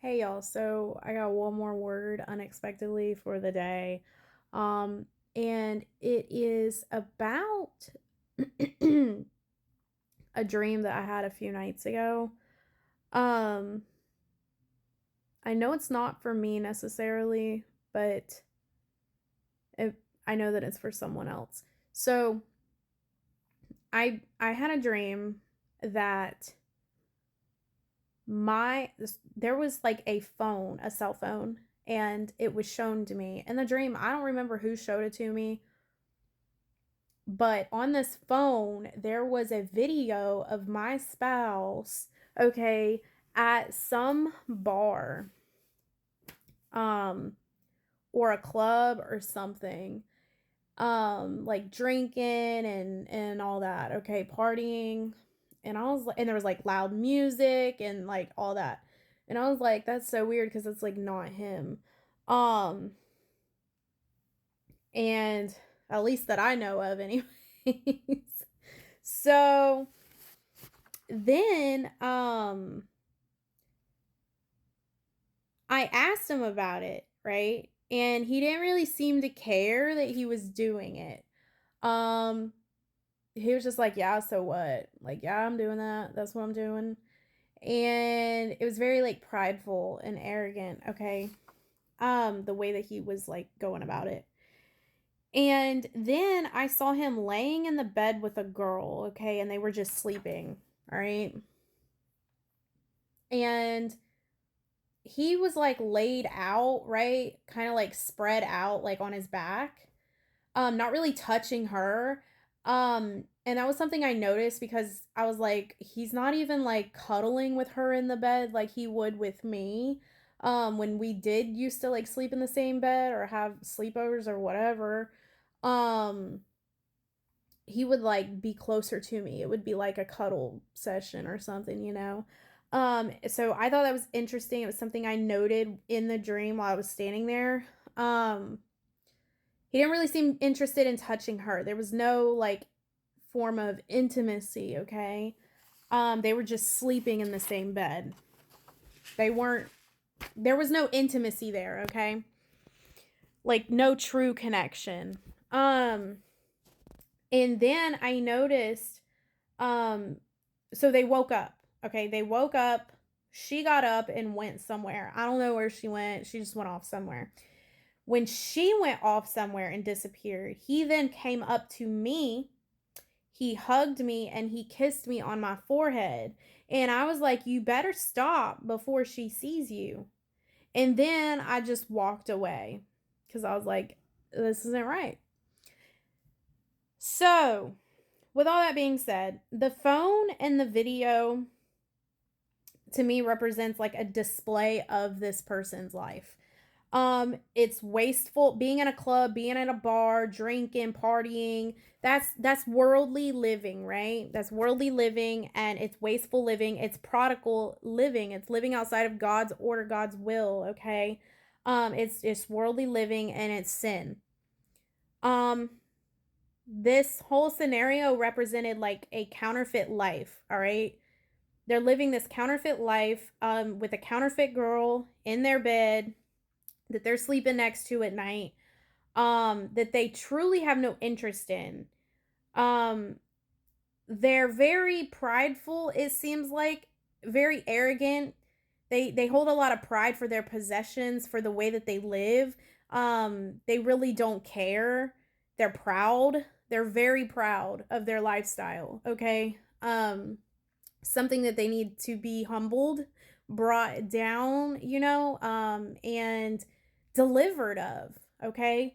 Hey y'all, so I got one more word unexpectedly for the day. Um, and it is about a dream that I had a few nights ago. Um, I know it's not for me necessarily, but it, I know that it's for someone else. So I had a dream that there was like a cell phone, and it was shown to me in the dream. I don't remember who showed it to me, but on this phone there was a video of my spouse, okay, at some bar, um or a club or something, like drinking and all that, okay, partying. And I was like, and there was like loud music and like all that. And I was like, that's so weird because it's like not him. Um, and at least that I know of, anyways. So then I asked him about it, right? And he didn't really seem to care that he was doing it. Um he was just like, yeah, so what? Like, yeah, I'm doing that. That's what I'm doing. And it was very like prideful and arrogant, okay? The way that he was like going about it. And then I saw him laying in the bed with a girl, okay, and they were just sleeping, all right? And he was like laid out, right? Kind of like spread out like on his back. Not really touching her. And that was something I noticed because I was like, he's not even like cuddling with her in the bed like he would with me. When we did used to like sleep in the same bed or have sleepovers or whatever. Um, he would like be closer to me. It would be like a cuddle session or something. So I thought that was interesting. It was something I noted in the dream while I was standing there. Um, he didn't really seem interested in touching her. There was no like form of intimacy, okay? They were just sleeping in the same bed. They weren't There was no intimacy there, okay? Like no true connection. Um and then I noticed, um so they woke up. Okay, they woke up. She got up and went somewhere. I don't know where she went. She just went off somewhere. When she went off somewhere and disappeared, he then came up to me. He hugged me and he kissed me on my forehead. And I was like, you better stop before she sees you. And then I just walked away because I was like, this isn't right. So, with all that being said, the phone and the video to me represents like a display of this person's life. It's wasteful. Being in a club, being at a bar, drinking, partying, that's worldly living, right? That's worldly living, and it's wasteful living. It's prodigal living. It's living outside of God's order, God's will, okay? It's worldly living and it's sin. Um, this whole scenario represented like a counterfeit life, all right? They're living this counterfeit life, with a counterfeit girl in their bed that they're sleeping next to at night, that they truly have no interest in. Um, they're very prideful, it seems like, very arrogant. They hold a lot of pride for their possessions, for the way that they live. They really don't care. They're proud. They're very proud of their lifestyle, okay? Something that they need to be humbled, brought down, and delivered of, okay?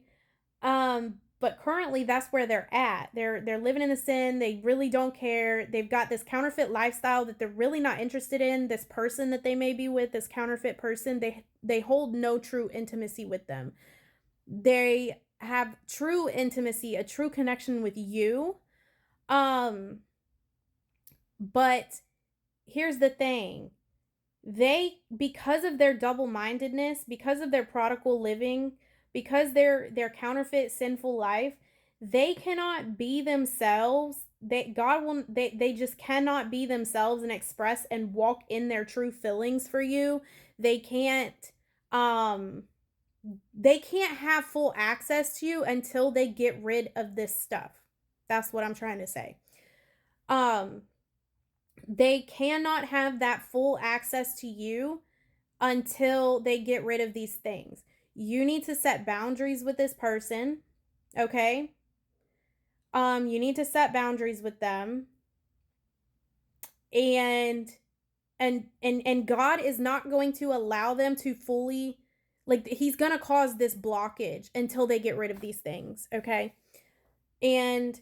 But currently that's where they're at. They're living in the sin. They really don't care. They've got this counterfeit lifestyle that they're really not interested in. This person that they may be with, this counterfeit person, they hold no true intimacy with them. They have true intimacy, a true connection with you. Um, but here's the thing. Because of their double-mindedness, because of their prodigal living, because their counterfeit sinful life, they cannot be themselves. they just cannot be themselves and express and walk in their true feelings for you. They can't um they can't have full access to you until they get rid of this stuff. That's what I'm trying to say. Um they cannot have that full access to you until they get rid of these things. You need to set boundaries with this person, okay? You need to set boundaries with them. And God is not going to allow them to fully, like, he's going to cause this blockage until they get rid of these things, okay? And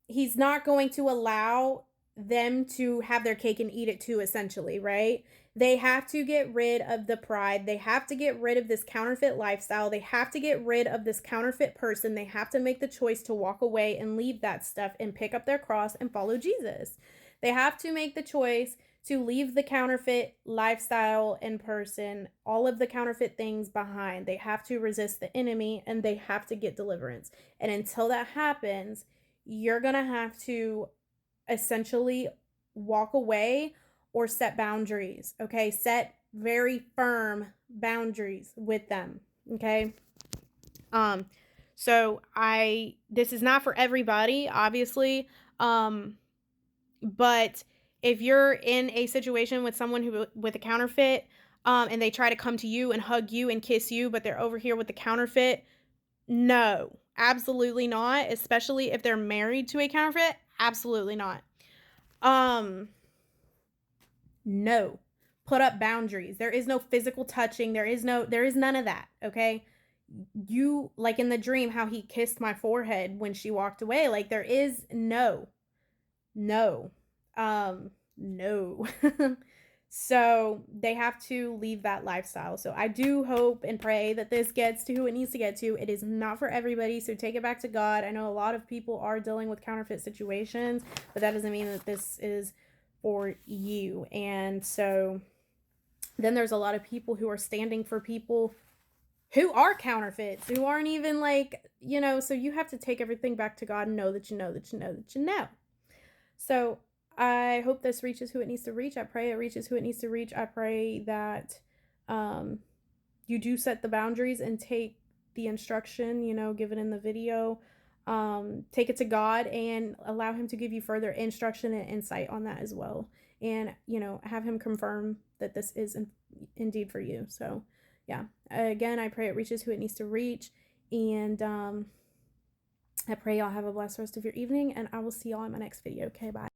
he's not going to allow them to have their cake and eat it too, essentially, right? They have to get rid of the pride. They have to get rid of this counterfeit lifestyle. They have to get rid of this counterfeit person. They have to make the choice to walk away and leave that stuff and pick up their cross and follow Jesus. They have to make the choice to leave the counterfeit lifestyle and person, all of the counterfeit things behind. They have to resist the enemy and they have to get deliverance. And until that happens, you're going to have to essentially walk away or set boundaries, okay? Set very firm boundaries with them, okay? So this is not for everybody, obviously, but if you're in a situation with someone with a counterfeit, and they try to come to you and hug you and kiss you, but they're over here with the counterfeit, no, absolutely not. Especially if they're married to a counterfeit, absolutely not. No. Put up boundaries. There is no physical touching. There is none of that, okay? You, like in the dream, how he kissed my forehead when she walked away, like there is no. No. No. So they have to leave that lifestyle. So I do hope and pray that this gets to who it needs to get to. It is not for everybody, so take it back to God. I know a lot of people are dealing with counterfeit situations, but that doesn't mean that this is for you. And so then there's a lot of people who are standing for people who are counterfeits, who aren't even like, so you have to take everything back to God and know that you know that you know that you know. So I hope this reaches who it needs to reach. I pray it reaches who it needs to reach. I pray that you do set the boundaries and take the instruction, given in the video. Take it to God and allow him to give you further instruction and insight on that as well. And, have him confirm that this is indeed for you. So, yeah. Again, I pray it reaches who it needs to reach. And I pray y'all have a blessed rest of your evening. And I will see y'all in my next video. Okay, bye.